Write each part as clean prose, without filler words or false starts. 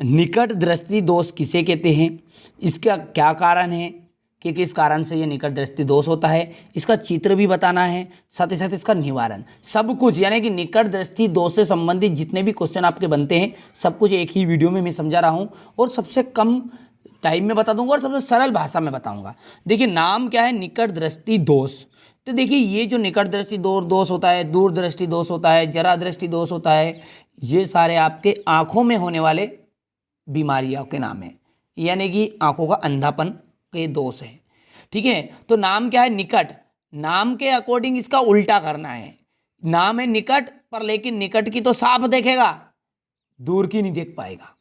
निकट दृष्टि दोष किसे कहते हैं, इसका क्या कारण है कि किस कारण से ये निकट दृष्टि दोष होता है, इसका चित्र भी बताना है, साथ ही साथ इसका निवारण, सब कुछ। यानी कि निकट दृष्टि दोष से संबंधित जितने भी क्वेश्चन आपके बनते हैं सब कुछ एक ही वीडियो में मैं समझा रहा हूँ और सबसे कम टाइम में बता दूंगा और सबसे सरल भाषा में बताऊंगा। देखिए नाम क्या है, निकट दृष्टि दोष। तो देखिए ये जो निकट दृष्टि दोष होता है, दूर दृष्टि दोष होता है, जरा दृष्टि दोष होता है, ये सारे आपके आँखों में होने वाले बीमारियों के नाम है, यानी कि आँखों का अंधापन के दोष है। ठीक है, तो नाम क्या है, निकट। नाम के अकॉर्डिंग इसका उल्टा करना है। नाम है निकट पर लेकिन निकट की तो साफ देखेगा, दूर की नहीं देख पाएगा।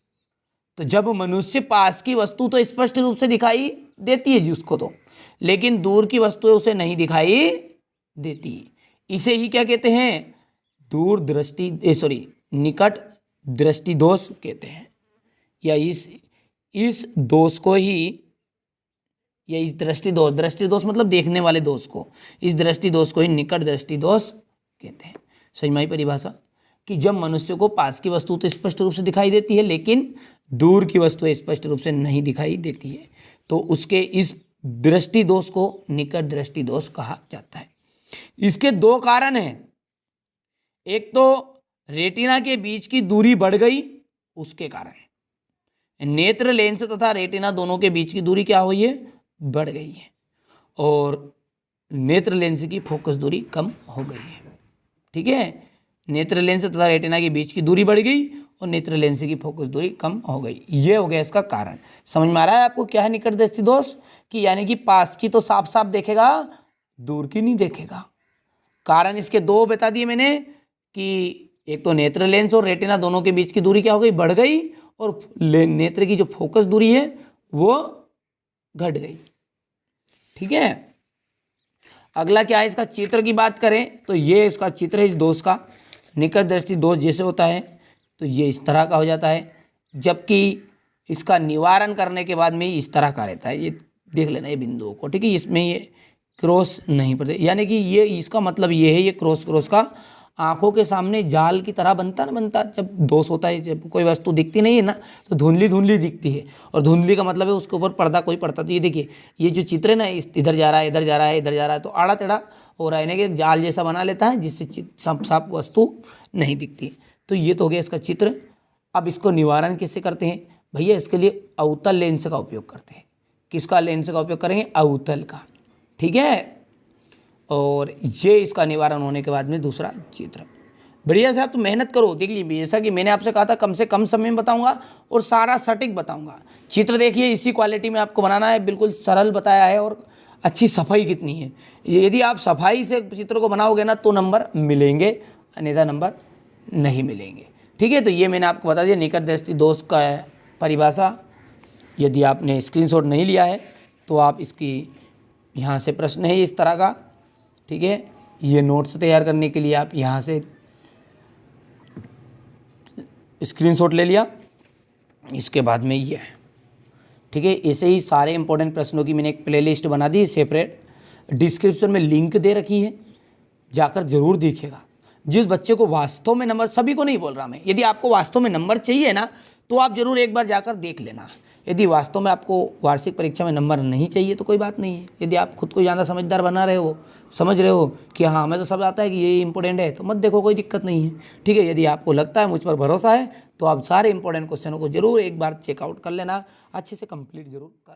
तो जब मनुष्य पास की वस्तु तो स्पष्ट रूप से दिखाई देती है जी उसको तो, लेकिन दूर की वस्तु उसे नहीं दिखाई देती। इसे ही क्या कहते हैं, दूर दृष्टि निकट दृष्टि दोष कहते हैं। या इस दोष को ही, या इस दृष्टि दोष मतलब देखने वाले दोष को, इस दृष्टि दोष को ही निकट दृष्टि दोष कहते हैं। समझ में आई परिभाषा, कि जब मनुष्य को पास की वस्तु तो स्पष्ट रूप से दिखाई देती है लेकिन दूर की वस्तु स्पष्ट रूप से नहीं दिखाई देती है, तो उसके इस दृष्टि दोष को निकट दृष्टि दोष कहा जाता है। इसके दो कारण हैं, एक तो रेटिना के बीच की दूरी बढ़ गई उसके कारण, नेत्र लेंस तथा रेटिना दोनों के बीच की दूरी क्या हुई है, बढ़ गई है, और नेत्र लेंस की फोकस दूरी कम हो गई है। ठीक है, नेत्र लेंस तथा रेटिना के बीच की दूरी बढ़ गई और नेत्र लेंस की फोकस दूरी कम हो गई, ये हो गया इसका कारण। समझ में आ रहा है आपको क्या है निकट दृष्टि दोष, कि यानी कि पास की तो साफ साफ देखेगा, दूर की नहीं देखेगा। कारण इसके दो बता दिए मैंने, कि एक तो नेत्र लेंस और रेटिना दोनों के बीच की दूरी क्या हो गई, बढ़ गई, और नेत्र की जो फोकस दूरी है वो घट गई। ठीक है, अगला क्या है, इसका चित्र की बात करें तो ये इसका चित्र है इस दोष का। निकट दृष्टि दोष जैसे होता है तो ये इस तरह का हो जाता है, जबकि इसका निवारण करने के बाद में इस तरह का रहता है। ये देख लेना ये बिंदुओं को, ठीक है, इसमें ये क्रॉस नहीं पड़ते, यानी कि ये इसका मतलब ये है, ये क्रॉस का आंखों के सामने जाल की तरह बनता जब दोष होता है, जब कोई वस्तु दिखती नहीं है ना तो धुंधली दिखती है, और धुंधली का मतलब है उसके ऊपर पर्दा कोई पड़ता। तो ये देखिए ये जो चित्र है ना, इधर जा रहा है, इधर जा रहा है, इधर जा रहा है, तो आड़ा टेढ़ा हो रहा है, यानी कि जाल जैसा बना लेता है जिससे साफ वस्तु नहीं दिखती। तो ये तो हो गया इसका चित्र। अब इसको निवारण कैसे करते हैं भैया, इसके लिए अवतल लेंस का उपयोग करते हैं। किसका लेंस का उपयोग करेंगे, अवतल का। ठीक है, और ये इसका निवारण होने के बाद में दूसरा चित्र। बढ़िया से आप तो मेहनत करो, देख लीजिए जैसा कि मैंने आपसे कहा था कम से कम समय में बताऊंगा और सारा सटीक बताऊंगा। चित्र देखिए इसी क्वालिटी में आपको बनाना है, बिल्कुल सरल बताया है, और अच्छी सफाई कितनी है। यदि आप सफाई से चित्र को बनाओगे ना तो नंबर मिलेंगे, अन्यथा नंबर नहीं मिलेंगे। ठीक है, तो ये मैंने आपको बता दिया निकट दृष्टि दोष का परिभाषा। यदि आपने स्क्रीनशॉट नहीं लिया है तो आप इसकी यहाँ से प्रश्न है इस तरह का, ठीक है, ये नोट्स तैयार करने के लिए आप यहाँ से स्क्रीनशॉट ले लिया, इसके बाद में ये है। ठीक है, ऐसे ही सारे इंपॉर्टेंट प्रश्नों की मैंने एक प्लेलिस्ट बना दी सेपरेट, डिस्क्रिप्शन में लिंक दे रखी है, जाकर जरूर देखिएगा। जिस बच्चे को वास्तव में नंबर, सभी को नहीं बोल रहा मैं, यदि आपको वास्तव में नंबर चाहिए ना तो आप जरूर एक बार जाकर देख लेना। यदि वास्तव में आपको वार्षिक परीक्षा में नंबर नहीं चाहिए तो कोई बात नहीं है। यदि आप खुद को ज़्यादा समझदार बना रहे हो, समझ रहे हो कि हाँ हमें तो सब आता है कि ये इंपॉर्टेंट है, तो मत देखो, कोई दिक्कत नहीं है। ठीक है, यदि आपको लगता है मुझ पर भरोसा है तो आप सारे इंपॉर्टेंट क्वेश्चनों को जरूर एक बार चेकआउट कर लेना, अच्छे से कंप्लीट जरूर कर